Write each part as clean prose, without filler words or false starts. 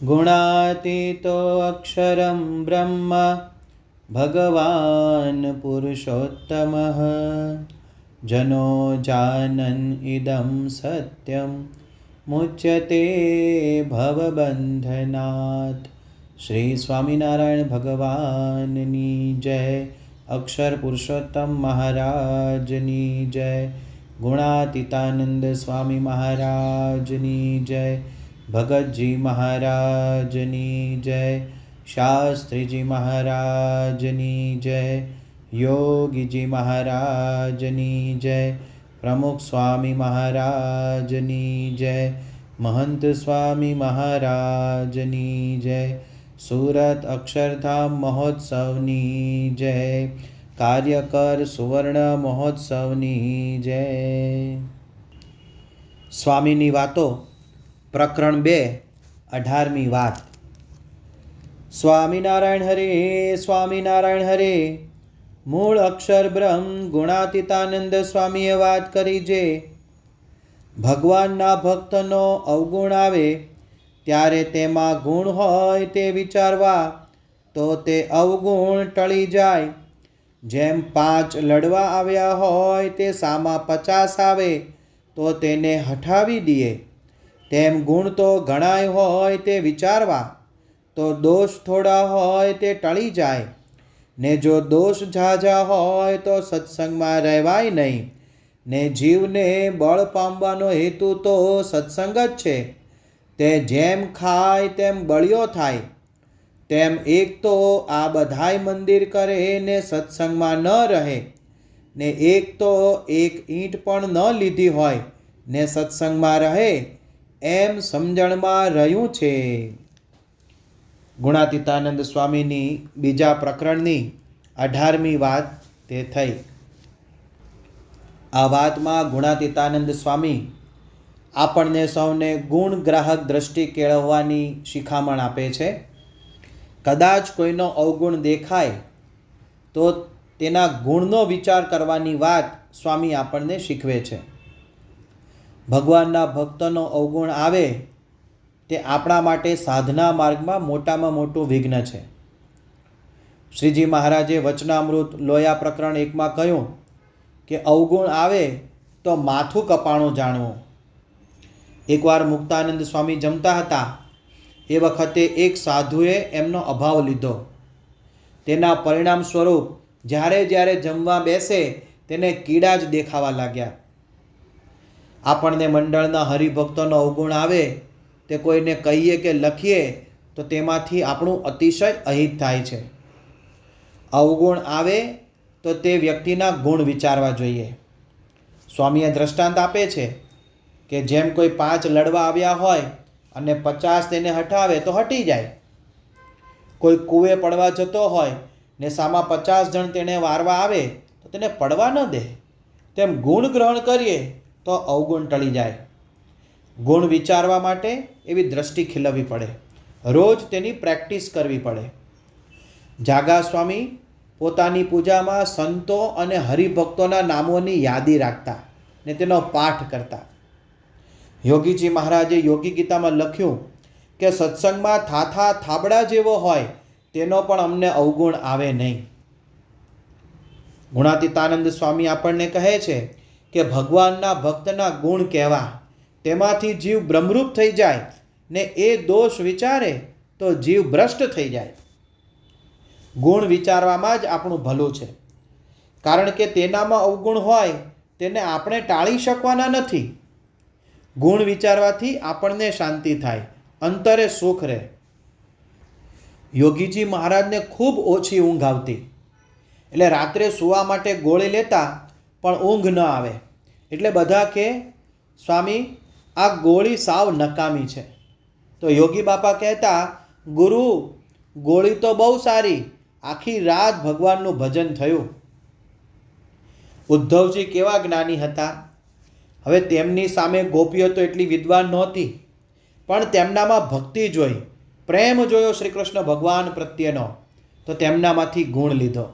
गुणातीतो अक्षरं ब्रह्म भगवान् पुरुषोत्तमः जनो जानन् इदं सत्यं मुच्यते भवबन्धनात्। श्री स्वामिनारायण भगवाननी जय। अक्षर पुरुषोत्तम महाराजनी जय। गुणातीतानंद स्वामी महाराजनी जय। भगत जी महाराजनी जय। शास्त्री जी महाराजनी जय। योगी जी महाराजनी जय। प्रमुख स्वामी महाराजनी जय। महंत स्वामी महाराजनी जय। सूरत अक्षरधाम महोत्सवनी जय। कार्यकर सुवर्ण महोत्सवनी जय। स्वामीनी वातो प्रकरण 2 18મી વાત। સ્વામિનારાયણ હરે સ્વામિનારાયણ હરે। મૂળ અક્ષર બ્રહ્મ ગુણાતીતાનંદ સ્વામીએ વાત કરી જે ભગવાનના ભક્તનો અવગુણ આવે ત્યારે તેમાં ગુણ હોય તે વિચારવા તો તે અવગુણ ટળી જાય। જેમ 5 લડવા આવ્યા હોય તે સામા 50 આવે તો તેને હટાવી દીએ, તેમ ગુણ તો ઘણાય હોય તે વિચારવા તો દોષ થોડા હોય તે ટળી જાય। ને જો દોષ ઝાઝા હોય તો સત્સંગમાં રહેવાય નહીં। ને જીવને બળ પામવાનો હેતુ તો સત્સંગ જ છે। તે જેમ ખાય તેમ બળિયો થાય, તેમ એક તો આ બધાય મંદિર કરે ને સત્સંગમાં ન રહે, ને એક તો એક ઈંટ પણ ન લીધી હોય ને સત્સંગમાં રહે, એમ સમજણમાં રહ્યું છે। ગુણાતીતાનંદ સ્વામીની બીજા પ્રકરણની 18મી વાત તે થઈ। આ વાતમાં ગુણાતીતાનંદ સ્વામી આપણને સૌને ગુણ ગ્રાહક દ્રષ્ટિ કેળવવાની શિખામણ આપે છે। કદાચ કોઈનો અવગુણ દેખાય તો તેના ગુણનો વિચાર કરવાની વાત સ્વામી આપણને શીખવે છે। ભગવાનના ભક્તનો અવગુણ આવે તે આપણા માટે સાધના માર્ગમાં મોટામાં મોટું વિઘ્ન છે। શ્રીજી મહારાજે વચનામૃત લોયા પ્રકરણ 1માં કહ્યું કે અવગુણ આવે તો માથું કપાણું જાણવું। એકવાર મુક્તાનંદ સ્વામી જમતા હતા એ વખતે એક સાધુએ એમનો અભાવ લીધો। તેના પરિણામ સ્વરૂપ જ્યારે જ્યારે જમવા બેસે તેને કીડા જ દેખાવા લાગ્યા। આપણને મંડળના હરિભક્તોનો અવગુણ આવે તે કોઈને કહીએ કે લખીએ તો તેમાંથી આપણું અતિશય અહિત થાય છે। અવગુણ આવે તો તે વ્યક્તિના ગુણ વિચારવા જોઈએ। સ્વામીએ દ્રષ્ટાંત આપે છે કે જેમ કોઈ 5 લડવા આવ્યા હોય અને 50 તેને હટાવે તો હટી જાય। કોઈ કૂવે પડવા જતો હોય ને સામા 50 જણ તેને વારવા આવે તો તેને પડવા ન દે। તેમ ગુણ ગ્રહણ કરીએ તો અવગુણ ટળી જાય। ગુણ વિચારવા માટે એવી દ્રષ્ટિ ખીલવવી પડે, રોજ તેની પ્રેક્ટિસ કરવી પડે। જાગા સ્વામી પોતાની પૂજામાં સંતો અને હરિભક્તોના નામોની યાદી રાખતા ને તેનો પાઠ કરતા। યોગીજી મહારાજે યોગી ગીતામાં લખ્યું કે સત્સંગમાં થાથા થાબડા જેવો હોય તેનો પણ અમને અવગુણ આવે નહીં। ગુણાતીતાનંદ સ્વામી આપણને કહે છે કે ભગવાનના ભક્તના ગુણ કહેવા, તેમાંથી જીવ બ્રહ્મરૂપ થઈ જાય ને એ દોષ વિચારે તો જીવ ભ્રષ્ટ થઈ જાય। ગુણ વિચારવામાં જ આપણું ભલું છે, કારણ કે તેનામાં અવગુણ હોય તેને આપણે ટાળી શકવાના નથી। ગુણ વિચારવાથી આપણને શાંતિ થાય, અંતરે સુખ રહે। યોગીજી મહારાજને ખૂબ ઓછી ઊંઘ આવતી, એટલે રાત્રે સૂવા માટે ગોળી લેતા પણ ઊંઘ ન આવે। એટલે બધા કે સ્વામી આ ગોળી સાવ નકામી છે। તો યોગી બાપા કહેતા, ગુરુ ગોળી તો બહુ સારી, આખી રાત ભગવાનનું ભજન થયું। ઉદ્ધવજી કેવા જ્ઞાની હતા। હવે તેમની સામે ગોપીઓ તો એટલી વિદ્વાન નહોતી, પણ તેમનામાં ભક્તિ જોઈ, પ્રેમ જોયો શ્રી કૃષ્ણ ભગવાન પ્રત્યેનો, તો તેમનામાંથી ગુણ લીધો।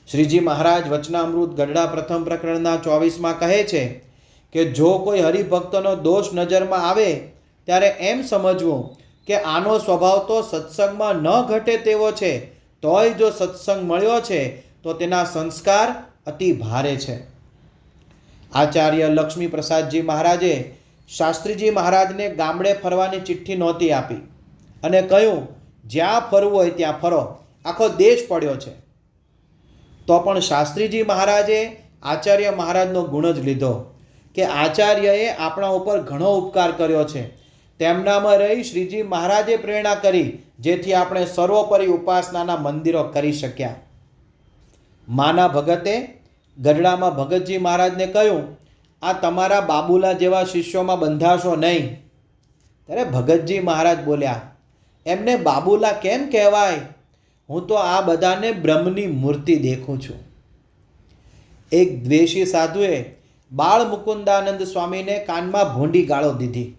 શ્રીજી મહારાજ વચનામૃત ગઢડા પ્રથમ પ્રકરણના 24માં કહે છે કે જો કોઈ હરિભક્તનો દોષ નજરમાં આવે ત્યારે એમ સમજવું કે આનો સ્વભાવ તો સત્સંગમાં ન ઘટે તેવો છે, તોય જો સત્સંગ મળ્યો છે તો તેના સંસ્કાર અતિ ભારે છે. આચાર્ય લક્ષ્મી પ્રસાદજી મહારાજે શાસ્ત્રીજી મહારાજને ગામડે ફરવાની ચિઠ્ઠી નહોતી આપી અને કહ્યું, જ્યાં ફરવું હોય ત્યાં ફરો, આખો દેશ પડ્યો છે. તો પણ શાસ્ત્રીજી મહારાજે આચાર્ય મહારાજનો ગુણ જ લીધો કે આચાર્યએ આપણા ઉપર ઘણો ઉપકાર કર્યો છે. તેમનામાં રહી શ્રીજી મહારાજે પ્રેરણા કરી, જેથી આપણે સર્વોપરી ઉપાસનાના મંદિરો કરી શક્યા. માના ભગતે ગઢડામાં ભગતજી મહારાજને કહ્યું, આ તમારા બાબુલા જેવા શિષ્યોમાં બંધાશો નહીં. ત્યારે ભગતજી મહારાજ બોલ્યા, એમને બાબુલા કેમ કહેવાય? હું તો આ બધાને બ્રહ્મની મૂર્તિ દેખું છું. એક દ્વેષી સાધુએ બાળ મુકુંદાનંદ સ્વામીને કાનમાં ભૂંડી ગાળો દીધી.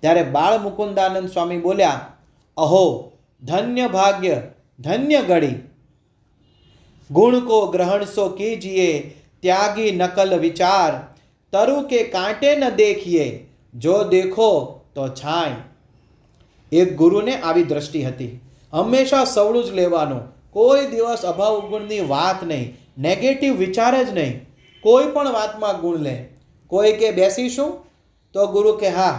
ત્યારે બાળ મુકુંદાનંદ સ્વામી બોલ્યા, અહો ધન્ય ભાગ્ય, ધન્ય ઘડી, ગુણ કો ગ્રહણ સો કીજીએ, ત્યાગી નકલ વિચાર, तरु के कांटे न देखिए, जो देखो तो छाय. एक गुरुने આવી દ્રષ્ટિ હતી, હંમેશા સવળું જ લેવાનું, કોઈ દિવસ અભાવ ગુણની વાત નહીં, નેગેટિવ વિચાર જ નહીં, કોઈ પણ વાતમાં ગુણ લે. કોઈ કે બેસીશું તો ગુરુ કે હા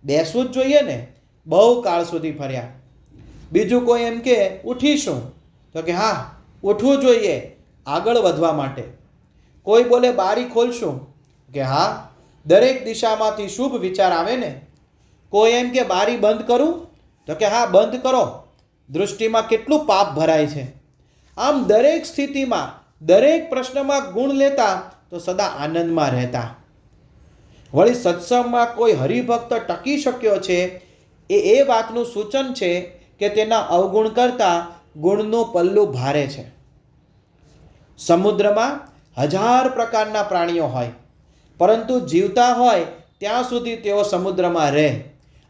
બેસવું જ જોઈએ ને, બહુ કાળ સુધી ફર્યા. બીજું કોઈ એમ કે ઉઠીશું તો કે હા ઉઠવું જોઈએ આગળ વધવા માટે. કોઈ બોલે બારી ખોલશું કે હા દરેક દિશામાંથી શુભ વિચાર આવે ને. કોઈ એમ કે બારી બંધ કરું તો કે હા બંધ કરો, દૃષ્ટિમાં કેટલું પાપ ભરાય છે. આમ દરેક સ્થિતિમાં દરેક પ્રશ્નમાં ગુણ લેતા તો સદા આનંદમાં રહેતા. વળી સત્સંગમાં કોઈ હરિભક્ત ટકી શક્યો છે એ વાતનું સૂચન છે કે તેના અવગુણ કરતાં ગુણનું પલ્લું ભારે છે. સમુદ્રમાં 1000 પ્રકારના પ્રાણીઓ હોય, પરંતુ જીવતા હોય ત્યાં સુધી તેઓ સમુદ્રમાં રહે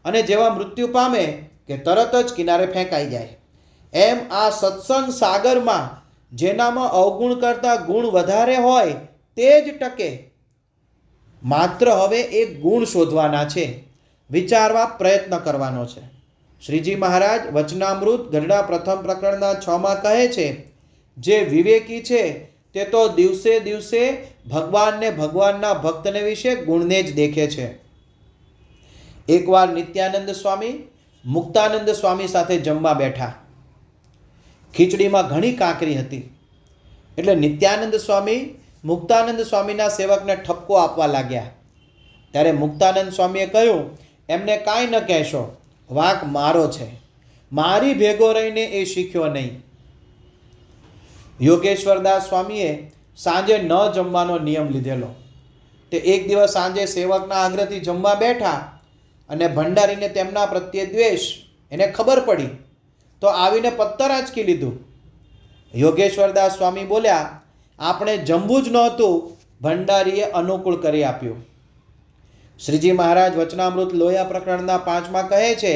અને જેવા મૃત્યુ પામે કે તરત જ કિનારે ફેંકાઈ જાય. એમ આ સત્સંગ સાગરમાં જેનામાં અવગુણ કરતાં ગુણ વધારે હોય તે જ ટકે. માત્ર હવે એક ગુણ શોધવાના છે, વિચારવા પ્રયત્ન કરવાનો છે. શ્રીજી મહારાજ વચનામૃત ગઢડા પ્રથમ પ્રકરણના 6માં કહે છે, જે વિવેકી છે તે તો દિવસે દિવસે ભગવાનને ભગવાનના ભક્તને વિશે ગુણને જ દેખે છે. એકવાર નિત્યાનંદ સ્વામી મુક્તાનંદ સ્વામી સાથે જમવા બેઠા. ખીચડીમાં ઘણી કાંકરી હતી એટલે નિત્યાનંદ સ્વામી મુક્તાનંદ સ્વામીના સેવકને ઠપકો આપવા લાગ્યા. ત્યારે મુક્તાનંદ સ્વામીએ કહ્યું, એમને કાંઈ ન કહેશો, વાંક મારો છે, મારી ભેગો રહીને એ શીખ્યો નહીં. યોગેશ્વરદાસ સ્વામીએ સાંજે ન જમવાનો નિયમ લીધેલો. તે એક દિવસ સાંજે સેવકના આગ્રહથી જમવા બેઠા અને ભંડારીને તેમના પ્રત્યે દ્વેષ એને ખબર પડી તો આવીને પત્તર આંચકી લીધું. યોગેશ્વરદાસ સ્વામી બોલ્યા, આપણે જમવું જ નહોતું, ભંડારીએ અનુકૂળ કરી આપ્યું. શ્રીજી મહારાજ વચનામૃત લોયા પ્રકરણના 5માં કહે છે,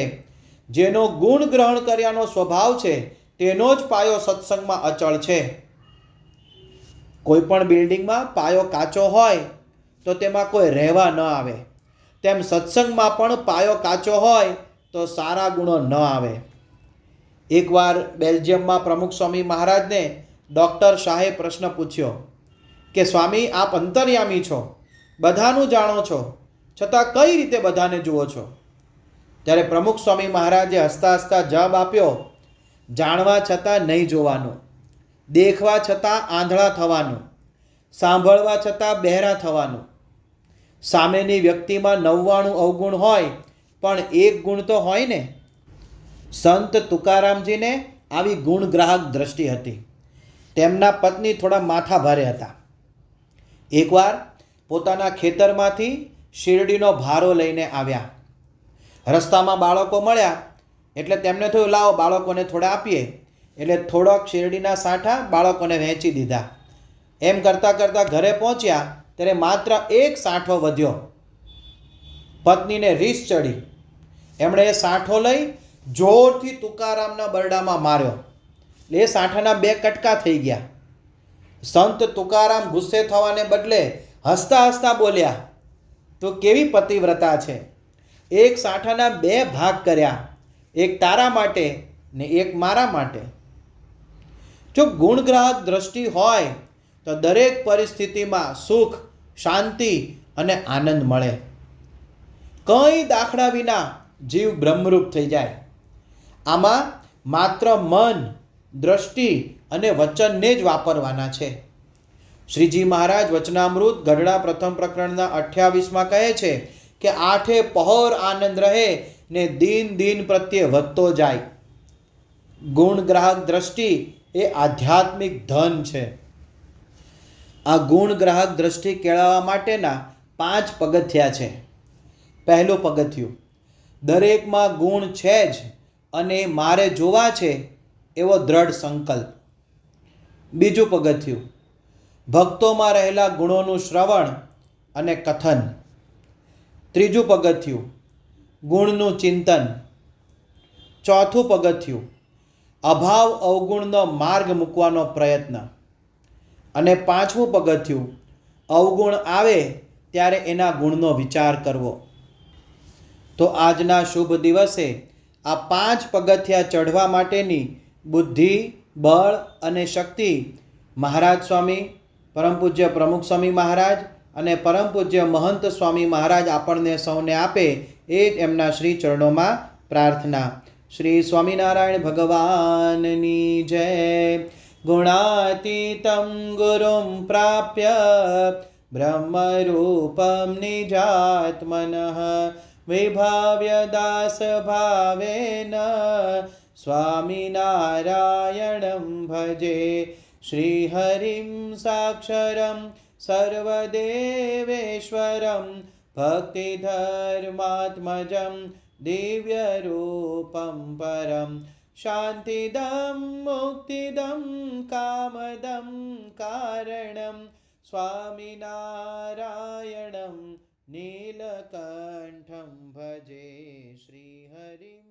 જેનો ગુણ ગ્રહણ કર્યાનો સ્વભાવ છે તેનો જ પાયો સત્સંગમાં અચળ છે. કોઈ પણ બિલ્ડિંગમાં પાયો કાચો હોય તો તેમાં કોઈ રહેવા ન આવે, તેમ સત્સંગમાં પણ પાયો કાચો હોય તો સારા ગુણો ન આવે. એકવાર બેલ્જિયમમાં પ્રમુખ સ્વામી મહારાજને ડૉક્ટર શાહે પ્રશ્ન પૂછ્યો કે સ્વામી આપ અંતર્યામી છો, બધાનું જાણો છો, છતાં કઈ રીતે બધાને જુઓ છો? ત્યારે પ્રમુખ સ્વામી મહારાજે હસતા હસતા જવાબ આપ્યો, જાણવા છતાં નહીં જોવાનું, દેખવા છતાં આંધળા થવાનું, સાંભળવા છતાં બહેરા થવાનું. સામેની વ્યક્તિમાં 99 અવગુણ હોય પણ એક ગુણ તો હોય ને. સંત તુકારામજીને આવી ગુણગ્રાહક દ્રષ્ટિ હતી. તેમના પત્ની થોડા માથા ભારે હતા. એકવાર પોતાના ખેતરમાંથી શેરડીનો ભારો લઈને આવ્યા. રસ્તામાં બાળકો મળ્યા એટલે તેમને થયું લાવો બાળકોને થોડા આપીએ, એટલે થોડોક શેરડીના સાંઠા બાળકોને વહેંચી દીધા. એમ કરતાં કરતાં ઘરે પહોંચ્યા ત્યારે માત્ર એક સાંઠો વધ્યો. પત્નીને રીસ ચડી. એમણે એ સાંઠો લઈ જોરથી તુકારામના બરડામાં માર્યો. એ સાંઠાના 2 કટકા થઈ ગયા. સંત તુકારામ ગુસ્સે થવાને બદલે હસતા હસતા બોલ્યા, તો કેવી પતિવ્રતા છે, એક સાંઠાના 2 ભાગ કર્યા એક તારા માટે ને એક મારા માટે. જો ગુણગ્રાહક દ્રષ્ટિ હોય તો દરેક પરિસ્થિતિમાં સુખ, શાંતિ અને આનંદ મળે. કંઈ દાખલા વિના જીવ બ્રહ્મરૂપ થઈ જાય. આમાં માત્ર મન, દ્રષ્ટિ અને વચનને જ વાપરવાના છે. શ્રીજી મહારાજ વચનામૃત ગઢડા પ્રથમ પ્રકરણના 28માં કહે છે કે આઠે પહોર આનંદ રહે ને દિન દિન પ્રત્યે વધતો જાય. ગુણગ્રાહક દ્રષ્ટિ એ આધ્યાત્મિક ધન છે. આ ગુણગ્રાહક દ્રષ્ટિ કેળવવા માટેના 5 પગથિયા છે. પહેલું પગથિયું, દરેકમાં ગુણ છે જ અને મારે જોવા છે એવો દ્રઢ સંકલ્પ. બીજું પગથિયું, ભક્તોમાં રહેલા ગુણોનું શ્રવણ અને કથન. ત્રીજું પગથિયું, ગુણનું ચિંતન. ચોથું પગથિયું, અભાવ અવગુણનો માર્ગ મૂકવાનો પ્રયત્ન. અને પાંચમું પગથિયું, અવગુણ આવે ત્યારે એના ગુણનો વિચાર કરવો. તો આજના શુભ દિવસે આ 5 પગથિયા ચઢવા માટેની બુદ્ધિ, બળ અને શક્તિ મહારાજ સ્વામી, પરમ પૂજ્ય પ્રમુખ સ્વામી મહારાજ અને પરમ પૂજ્ય મહંત સ્વામી મહારાજ આપણને સૌને આપે એ જ એમના શ્રી ચરણોમાં પ્રાર્થના. શ્રી સ્વામિનારાયણ ભગવાનની જય. ગુણાતીતમ ગુરુમ પ્રાપ્ય બ્રહ્મરૂપમ નિજાત્મનઃ વિભાવ્ય દાસ ભાવેન સ્વામિનારાયણં ભજે. શ્રીહરિં સાક્ષરં સર્વદેવેશ્વરં ભક્તિધર્માત્મજં દિવ્યરૂપં પરમ શાંતિદં મુક્તિદં કામદં કારણં સ્વામિનારાયણં નીલકંઠં ભજે. શ્રીહરિં